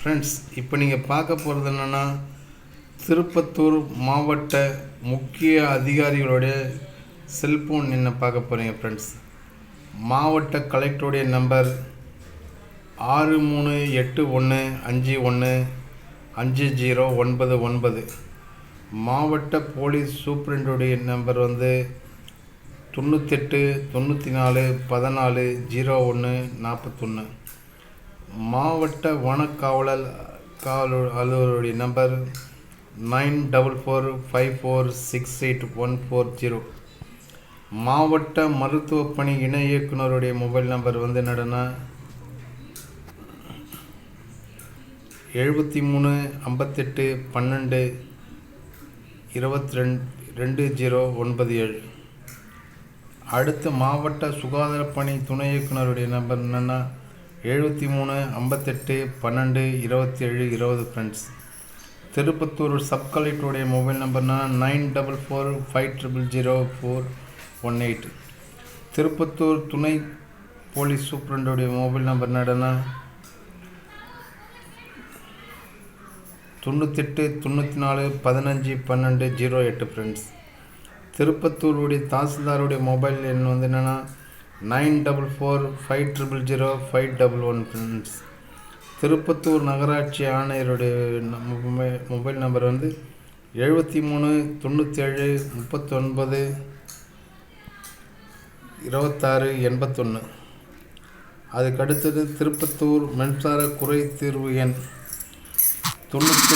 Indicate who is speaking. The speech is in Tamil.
Speaker 1: ஃப்ரெண்ட்ஸ், இப்போ நீங்கள் பார்க்க போகிறது என்னென்னா, திருப்பத்தூர் மாவட்ட முக்கிய அதிகாரிகளுடைய செல்ஃபோன் என்ன பார்க்க போகிறீங்க ஃப்ரெண்ட்ஸ். மாவட்ட கலெக்டருடைய நம்பர் 6381515099. மாவட்ட போலீஸ் சூப்பரண்டுடைய நம்பர் 9894140141. மாவட்ட வனக்காவலர் அலுவலருடைய நம்பர் 9445468140. மாவட்ட மருத்துவ பணி இணை இயக்குனருடைய மொபைல் நம்பர் என்னடனா 7358122097. அடுத்த மாவட்ட சுகாதார பணி துணை இயக்குனருடைய நம்பர் என்னென்னா 7358122720 ஃப்ரெண்ட்ஸ். திருப்பத்தூர் சப் கலெக்டருடைய மொபைல் நம்பர்னா 9445000418. திருப்பத்தூர் துணை போலீஸ் சூப்பரண்டுடைய மொபைல் நம்பர் என்னடனா 9894151208 ஃப்ரெண்ட்ஸ். திருப்பத்தூருடைய தாசில்தாருடைய மொபைல் எண் என்னென்னா 9445000511 ஃப்ரெண்ட்ஸ். திருப்பத்தூர் நகராட்சி ஆணையருடைய மொபைல் நம்பர் 7397392681. அதுக்கடுத்தது திருப்பத்தூர் மின்சார குறை தீர்வு எண் 98